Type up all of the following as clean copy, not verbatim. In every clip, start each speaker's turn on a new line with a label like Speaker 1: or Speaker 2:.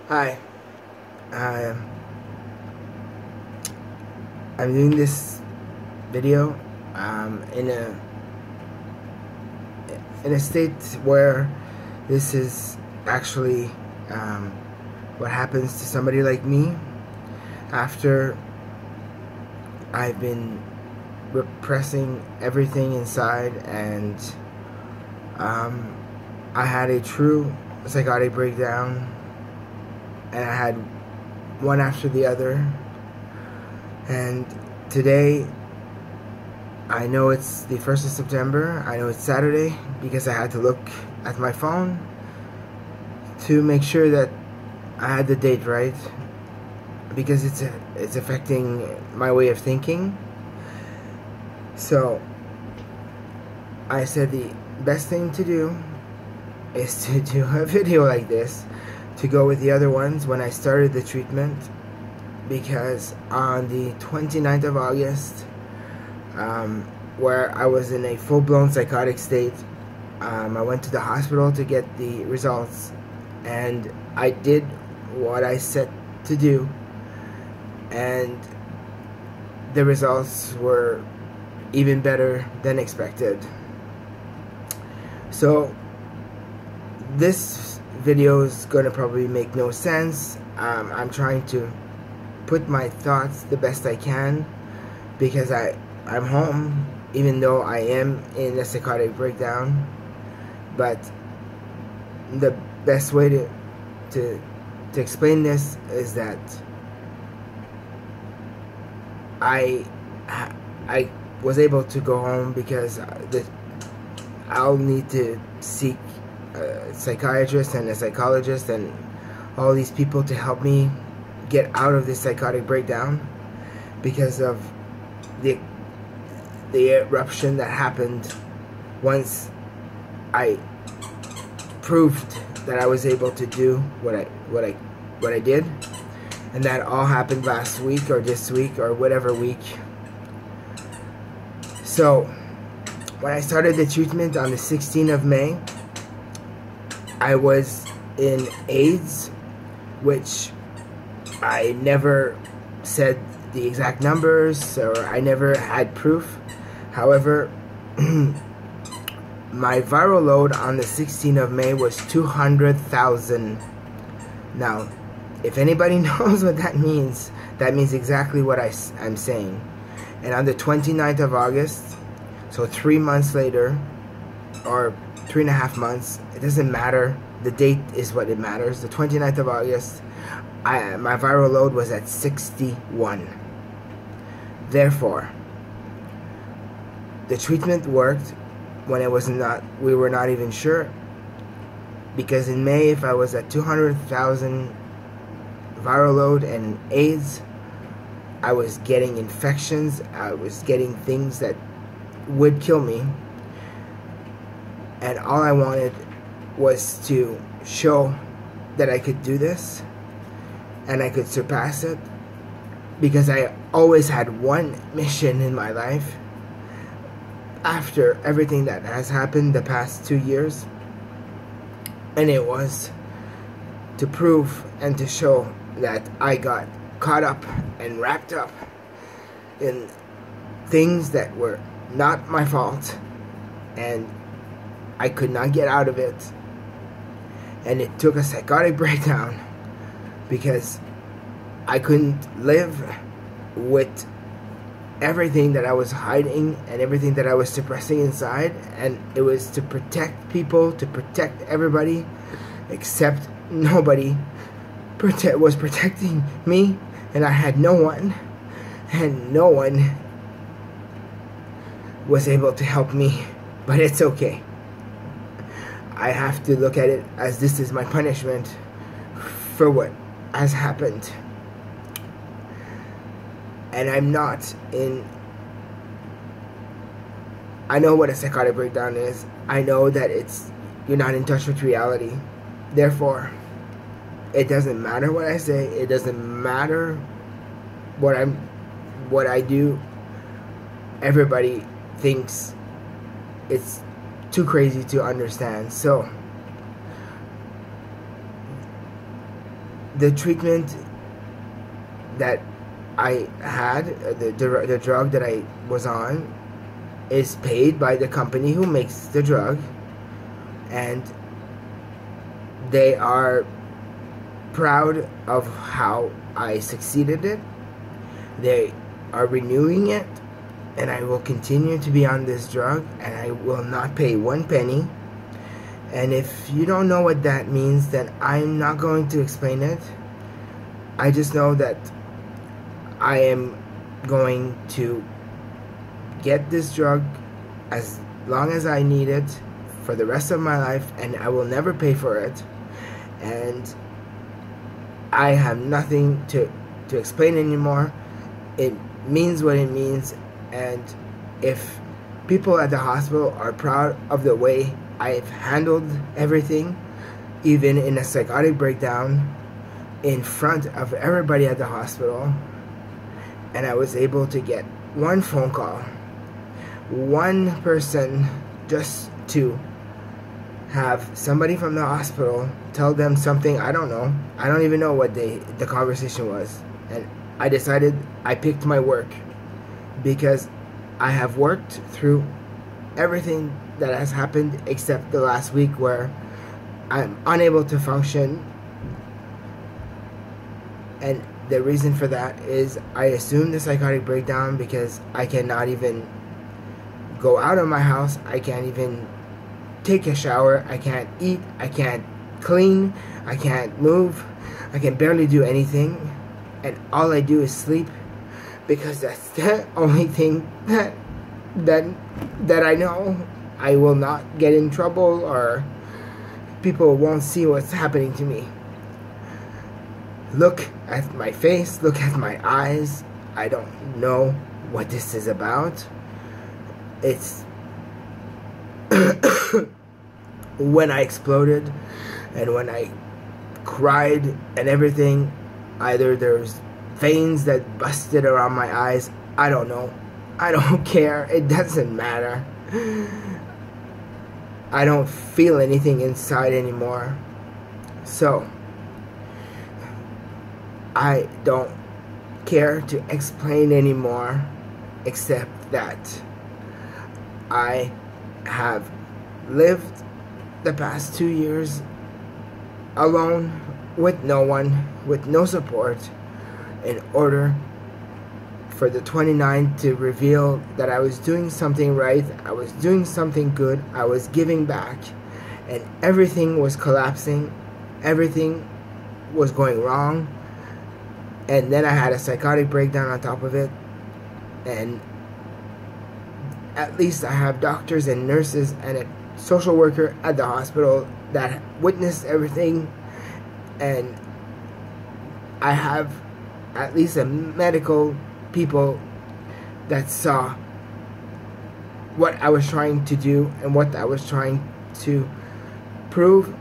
Speaker 1: Hi, uh, I'm doing this video in a state where this is actually what happens to somebody like me after I've been repressing everything inside, and I had a true psychotic breakdown, and I had one after the other. And today, I know it's the 1st of September, I know it's Saturday, because I had to look at my phone to make sure that I had the date right, because it's affecting my way of thinking. So I said the best thing to do is to do a video like this to go with the other ones when I started the treatment, because on the 29th of August, where I was in a full-blown psychotic state, I went to the hospital to get the results, and I did what I set to do, and the results were even better than expected. So this video is gonna probably make no sense. I'm trying to put my thoughts the best I can, because I'm home, even though I am in a psychotic breakdown. But the best way to explain this is that I was able to go home because I'll need to seek a psychiatrist and a psychologist and all these people to help me get out of this psychotic breakdown, because of the eruption that happened once I proved that I was able to do what I did. And that all happened last week, or this week, or whatever week. So when I started the treatment on the 16th of May, I was in AIDS, which I never said the exact numbers, or I never had proof. However, my viral load on the 16th of May was 200,000. Now, if anybody knows what that means exactly what I'm saying. And on the 29th of August, so 3 months later, or 3.5 months, it doesn't matter, the date is what it matters. The 29th of August, my viral load was at 61. Therefore, the treatment worked when we were not even sure, because in May, if I was at 200,000 viral load and AIDS, I was getting infections, I was getting things that would kill me, and all I wanted was to show that I could do this and I could surpass it, because I always had one mission in my life after everything that has happened the past 2 years, and it was to prove and to show that I got caught up and wrapped up in things that were not my fault, and I could not get out of it. And it took a psychotic breakdown, because I couldn't live with everything that I was hiding and everything that I was suppressing inside. And it was to protect people, to protect everybody, except nobody was protecting me, and I had no one, and no one was able to help me. But it's okay. I have to look at it as this is my punishment for what has happened. And I'm not in... I know what a psychotic breakdown is. I know that you're not in touch with reality. Therefore, it doesn't matter what I say. It doesn't matter what I do. Everybody thinks it's too crazy to understand. So the treatment that I had, the drug that I was on, is paid by the company who makes the drug, and they are proud of how I succeeded it. They are renewing it, and I will continue to be on this drug, and I will not pay 1 penny. And if you don't know what that means, then I'm not going to explain it. I just know that I am going to get this drug as long as I need it for the rest of my life, and I will never pay for it. And I have nothing to explain anymore. It means what it means, and if people at the hospital are proud of the way I've handled everything, even in a psychotic breakdown, in front of everybody at the hospital, and I was able to get one phone call, one person, just to have somebody from the hospital tell them something. I don't know. I don't even know what the conversation was. And I decided I picked my work, because I have worked through everything that has happened except the last week, where I'm unable to function. And the reason for that is I assumed the psychotic breakdown because I cannot even go out of my house. I can't even take a shower. I can't eat. I can't clean. I can't move. I can barely do anything. And all I do is sleep, because that's the only thing that I know. I will not get in trouble, or people won't see what's happening to me. Look at my face, look at my eyes. I don't know what this is about. It's when I exploded and when I cried and everything, either there's veins that busted around my eyes. I don't know. I don't care. It doesn't matter. I don't feel anything inside anymore. So I don't care to explain anymore, except that I have lived the past 2 years alone, with no one, with no support, in order for the 29th to reveal that I was doing something right, I was doing something good, I was giving back, and everything was collapsing, everything was going wrong. And then I had a psychotic breakdown on top of it, and at least I have doctors and nurses and a social worker at the hospital that witnessed everything, and I have at least a medical people that saw what I was trying to do and what I was trying to prove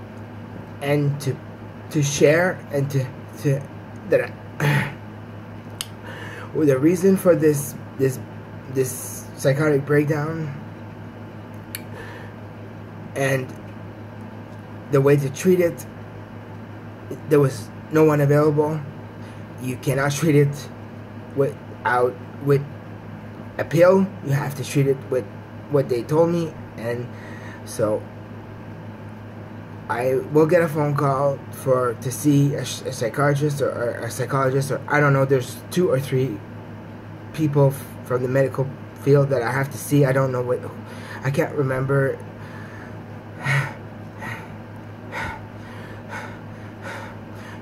Speaker 1: and to share, and to that well, the reason for this psychotic breakdown and the way to treat it, there was no one available. You cannot treat it with a pill. You have to treat it with what they told me, and so I will get a phone call to see a psychiatrist or a psychologist, or I don't know. There's 2 or 3 people from the medical field that I have to see. I don't know what. I can't remember.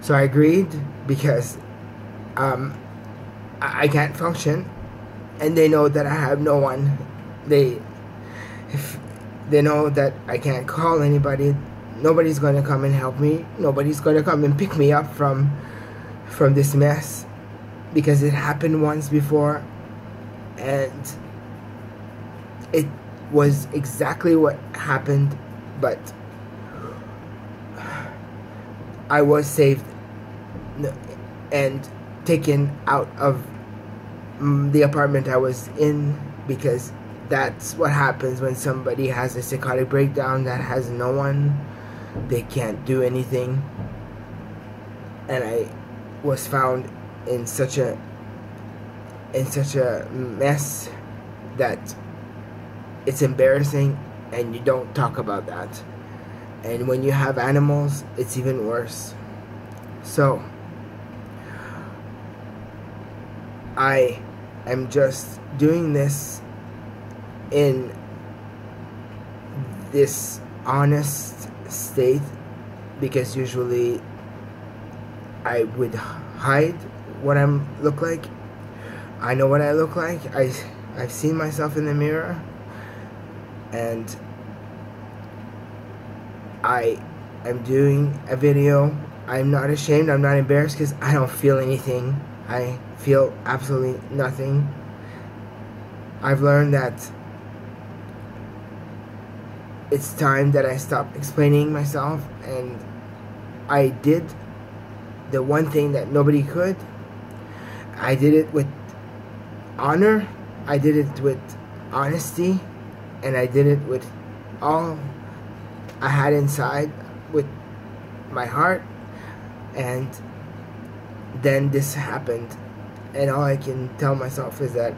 Speaker 1: So I agreed, because I can't function, and they know that I have no one. They know that I can't call anybody. Nobody's going to come and help me. Nobody's going to come and pick me up from this mess, because it happened once before, and it was exactly what happened, but I was saved and taken out of the apartment I was in, because that's what happens when somebody has a psychotic breakdown that has no one. They can't do anything. and I was found in such a mess that it's embarrassing, and you don't talk about that. And when you have animals, it's even worse. So I am just doing this in this honest state, because usually I would hide what I look like. I know what I look like. I've seen myself in the mirror, and I am doing a video. I'm not ashamed, I'm not embarrassed, because I don't feel anything. I feel absolutely nothing. I've learned that it's time that I stop explaining myself, and I did the one thing that nobody could. I did it with honor, I did it with honesty, and I did it with all I had inside, with my heart. And then this happened, and all I can tell myself is that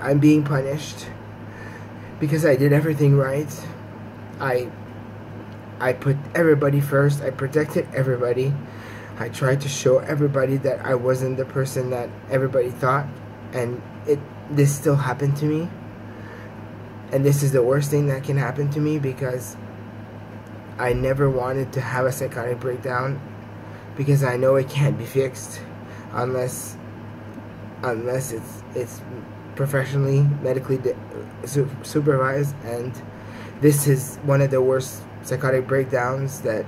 Speaker 1: I'm being punished because I did everything right. I put everybody first. I protected everybody. I tried to show everybody that I wasn't the person that everybody thought, and this still happened to me. And this is the worst thing that can happen to me, because I never wanted to have a psychotic breakdown, because I know it can't be fixed unless it's professionally, medically supervised. And this is one of the worst psychotic breakdowns that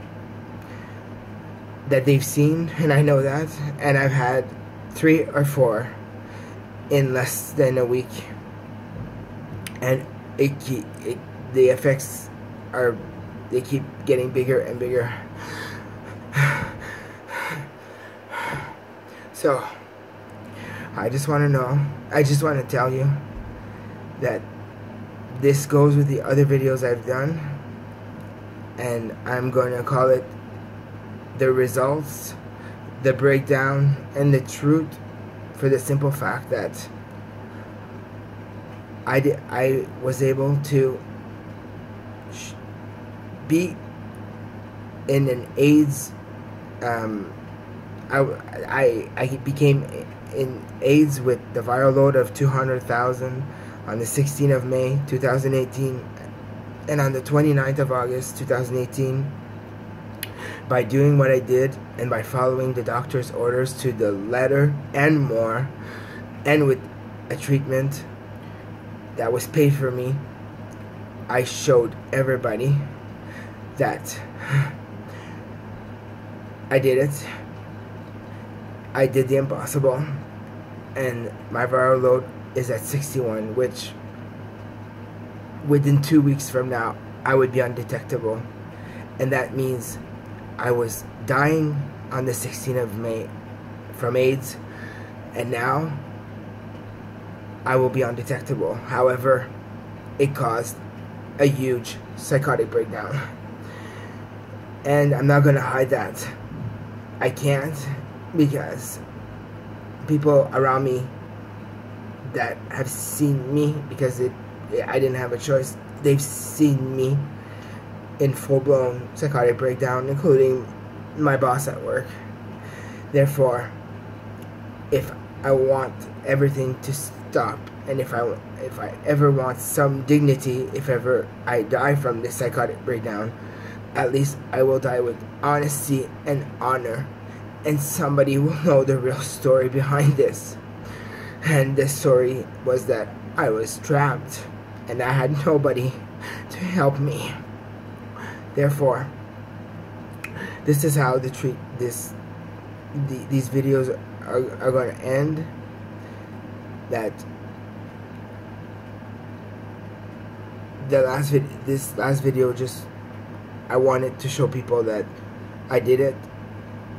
Speaker 1: they've seen, and I know that. And I've had 3 or 4 in less than a week, and the effects they keep getting bigger and bigger. So I just want to tell you that this goes with the other videos I've done, and I'm going to call it the results, the breakdown, and the truth, for the simple fact that I was able to be in an AIDS. I became in AIDS with the viral load of 200,000 on the 16th of May 2018, and on the 29th of August 2018, by doing what I did and by following the doctor's orders to the letter and more, and with a treatment that was paid for me, I showed everybody that I did it. I did the impossible, and my viral load is at 61, which within 2 weeks from now I would be undetectable, and that means I was dying on the 16th of May from AIDS, and now I will be undetectable. However, it caused a huge psychotic breakdown, and I'm not gonna hide that. I can't, because people around me that have seen me, because I didn't have a choice, they've seen me in full-blown psychotic breakdown, including my boss at work. Therefore, if I want everything to stop, and if I ever want some dignity, if ever I die from this psychotic breakdown, at least I will die with honesty and honor, and somebody will know the real story behind this. And the story was that I was trapped, and I had nobody to help me. Therefore, this is how these videos are going to end. That this last video, just I wanted to show people that I did it.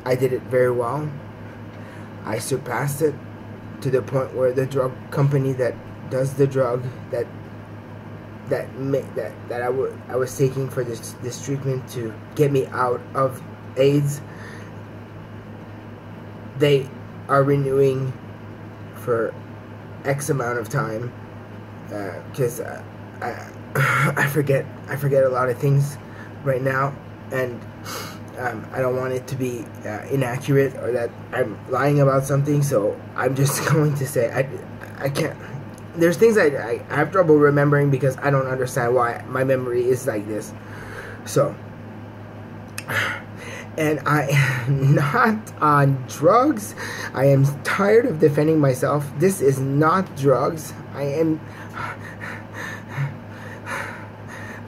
Speaker 1: I did it very well. I surpassed it to the point where the drug company that does the drug that I was taking for this treatment to get me out of AIDS, they are renewing for X amount of time, because I forget a lot of things right now, and I don't want it to be inaccurate or that I'm lying about something, so I'm just going to say I can't. There's things I have trouble remembering because I don't understand why my memory is like this. So, and I am not on drugs. I am tired of defending myself. This is not drugs. I am,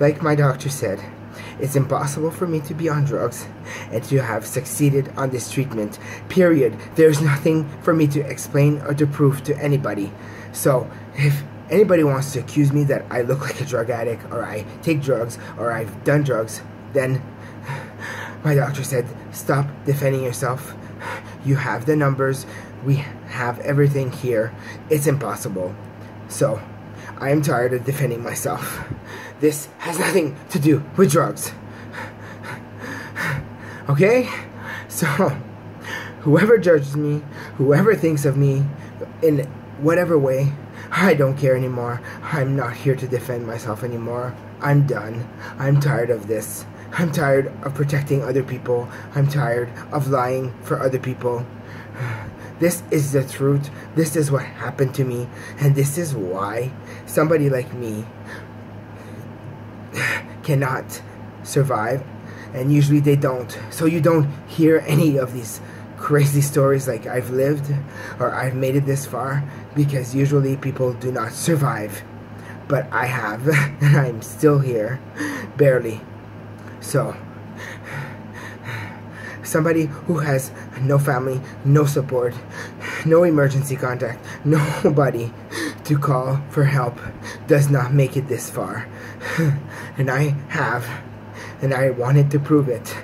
Speaker 1: like my doctor said, it's impossible for me to be on drugs and to have succeeded on this treatment. Period. There's nothing for me to explain or to prove to anybody. So, if anybody wants to accuse me that I look like a drug addict, or I take drugs, or I've done drugs, then my doctor said, stop defending yourself. You have the numbers. We have everything here. It's impossible. So, I am tired of defending myself. This has nothing to do with drugs. Okay? So, whoever judges me, whoever thinks of me in whatever way, I don't care anymore. I'm not here to defend myself anymore. I'm done. I'm tired of this. I'm tired of protecting other people. I'm tired of lying for other people. This is the truth. This is what happened to me. And this is why somebody like me cannot survive. And usually they don't. So you don't hear any of these crazy stories like I've lived or I've made it this far, because usually people do not survive. But I have, and I'm still here, barely. So, somebody who has no family, no support, no emergency contact, nobody to call for help does not make it this far. And I have, and I wanted to prove it.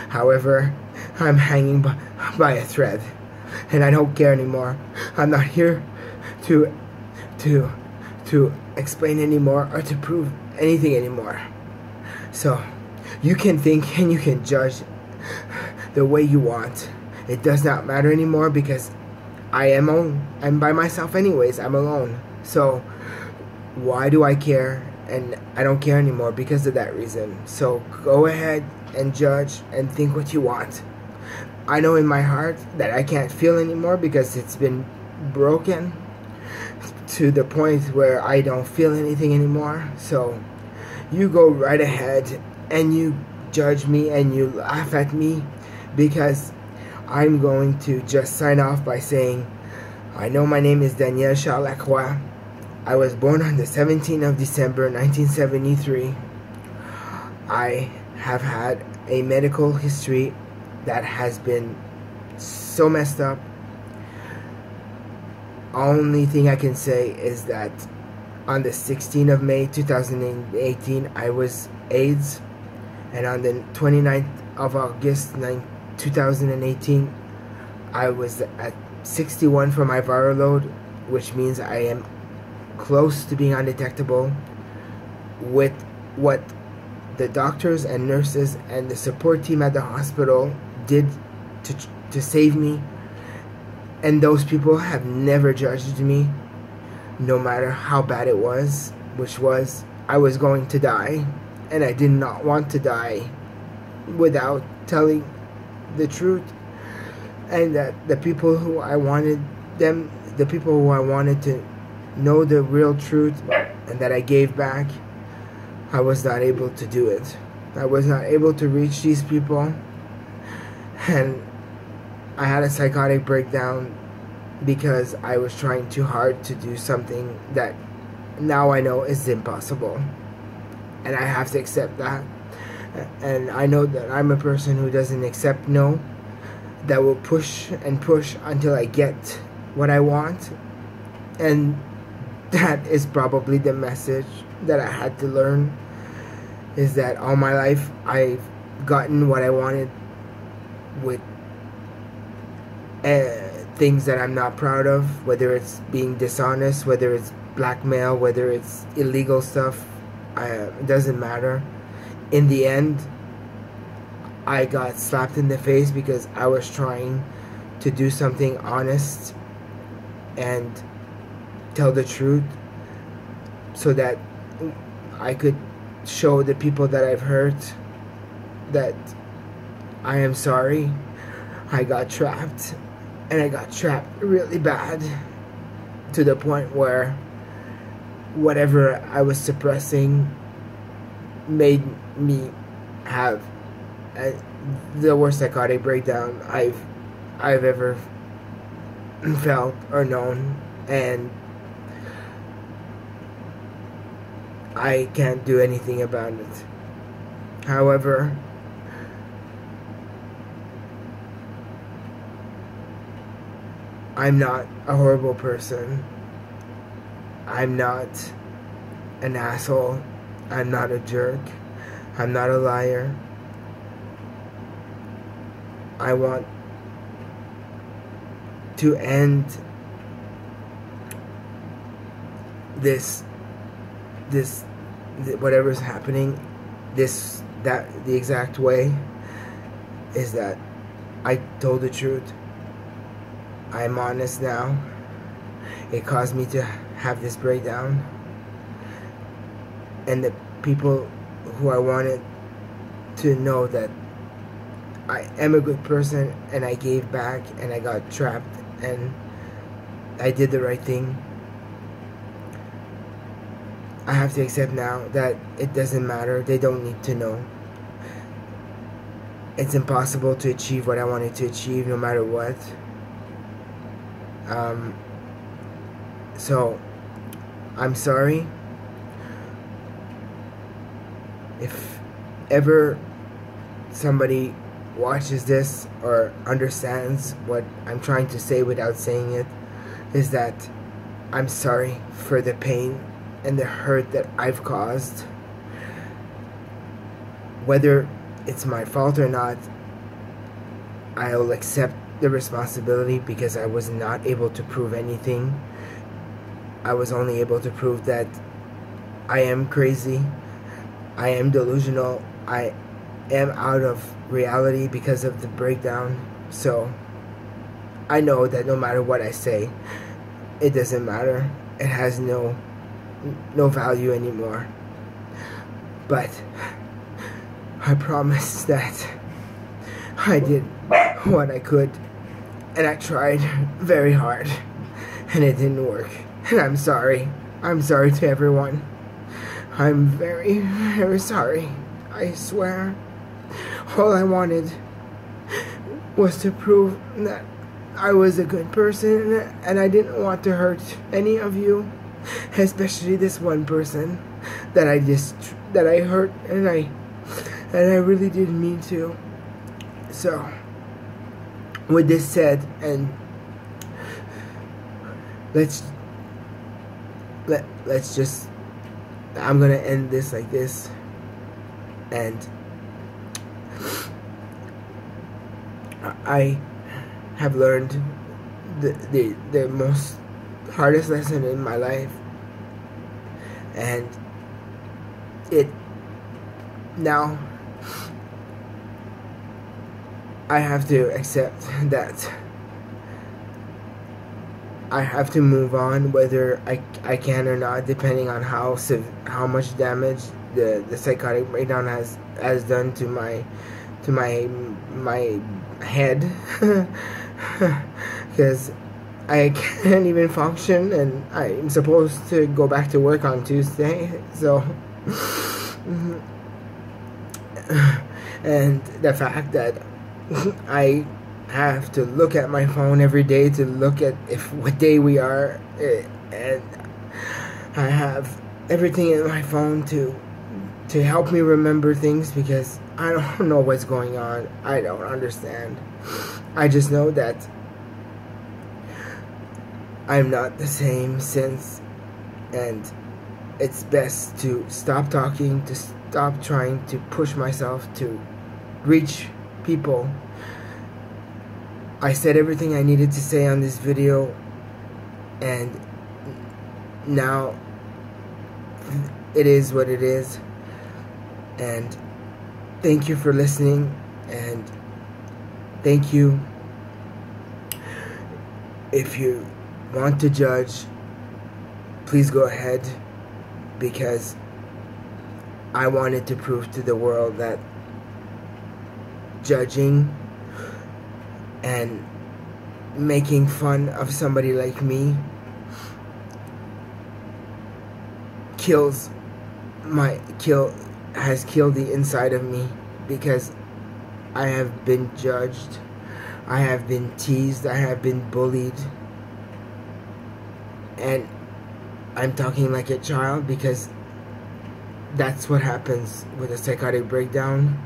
Speaker 1: However, I'm hanging by a thread, and I don't care anymore. I'm not here to explain anymore or to prove anything anymore. So, you can think and you can judge the way you want. It does not matter anymore, because I'm by myself anyways. I'm alone. So, why do I care? And I don't care anymore because of that reason. So, go ahead and judge and think what you want. I know in my heart that I can't feel anymore because it's been broken to the point where I don't feel anything anymore. So you go right ahead and you judge me and you laugh at me, because I'm going to just sign off by saying, I know my name is Daniel Charlacroix. I was born on the 17th of December 1973. I have had a medical history that has been so messed up. Only thing I can say is that on the 16th of May 2018 I was AIDS, and on the 29th of August 2018 I was at 61 for my viral load, which means I am close to being undetectable. With what the doctors and nurses and the support team at the hospital did to save me, and those people have never judged me, no matter how bad it was, which was I was going to die, and I did not want to die without telling the truth, and that the people who I wanted to know the real truth and that I gave back, I was not able to do it. I was not able to reach these people, and I had a psychotic breakdown because I was trying too hard to do something that now I know is impossible, and I have to accept that. And I know that I'm a person who doesn't accept no, that will push and push until I get what I want. And that is probably the message that I had to learn, is that all my life I've gotten what I wanted with things that I'm not proud of, whether it's being dishonest, whether it's blackmail, whether it's illegal stuff. It doesn't matter. In the end, I got slapped in the face because I was trying to do something honest and tell the truth, so that I could show the people that I've hurt that I am sorry. I got trapped, and I got trapped really bad, to the point where whatever I was suppressing made me have the worst psychotic breakdown I've ever felt or known, and I can't do anything about it. However, I'm not a horrible person. I'm not an asshole. I'm not a jerk. I'm not a liar. I want to end this whatever's happening, the exact way is that I told the truth. I'm honest now. It caused me to have this breakdown, and the people who I wanted to know that I am a good person, and I gave back, and I got trapped, and I did the right thing. I have to accept now that it doesn't matter. They don't need to know. It's impossible to achieve what I wanted to achieve no matter what. So I'm sorry. If ever somebody watches this or understands what I'm trying to say without saying it, is that I'm sorry for the pain and the hurt that I've caused. Whether it's my fault or not, I'll accept the responsibility, because I was not able to prove anything. I was only able to prove that I am crazy, I am delusional, I am out of reality because of the breakdown. So I know that no matter what I say, it doesn't matter. It has no value anymore. But I promise that I did what I could, and I tried very hard, and it didn't work. And I'm sorry. I'm sorry to everyone. I'm very, very sorry. I swear. All I wanted was to prove that I was a good person, and I didn't want to hurt any of you, especially this one person that I hurt, and I really didn't mean to. So, with this said, and let's just, I'm gonna end this like this, and I have learned the most hardest lesson in my life, and it now I have to accept that I have to move on, whether I can or not, depending on how much damage the psychotic breakdown has done to my head, because I can't even function, and I'm supposed to go back to work on Tuesday. So and the fact that I have to look at my phone every day to look at what day we are, and I have everything in my phone to help me remember things, because I don't know what's going on. I don't understand. I just know that I'm not the same since, and it's best to stop talking, to stop trying to push myself to reach people. I said everything I needed to say on this video, and now it is what it is. And thank you for listening, and thank you If you want to judge, please go ahead, because I wanted to prove to the world that judging and making fun of somebody like me has killed the inside of me, because I have been judged, I have been teased, I have been bullied, and I'm talking like a child because that's what happens with a psychotic breakdown.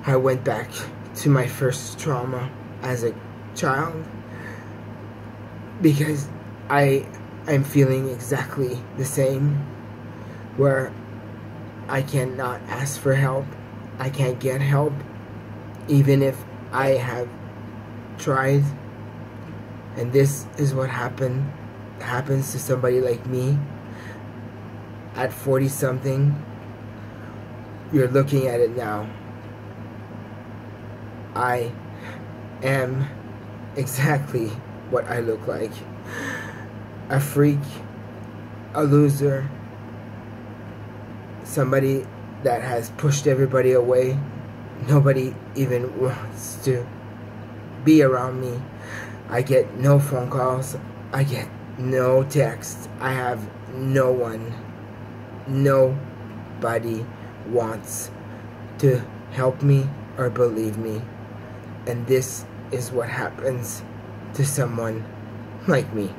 Speaker 1: I went back to my first trauma as a child because I'm feeling exactly the same, where I cannot ask for help, I can't get help, even if I have tried. And this is what happens to somebody like me at 40 something. You're looking at it now. I am exactly what I look like. A freak, a loser, somebody that has pushed everybody away. Nobody even wants to be around me. I get no phone calls, I get no texts, I have no one. Nobody wants to help me or believe me. And this is what happens to someone like me.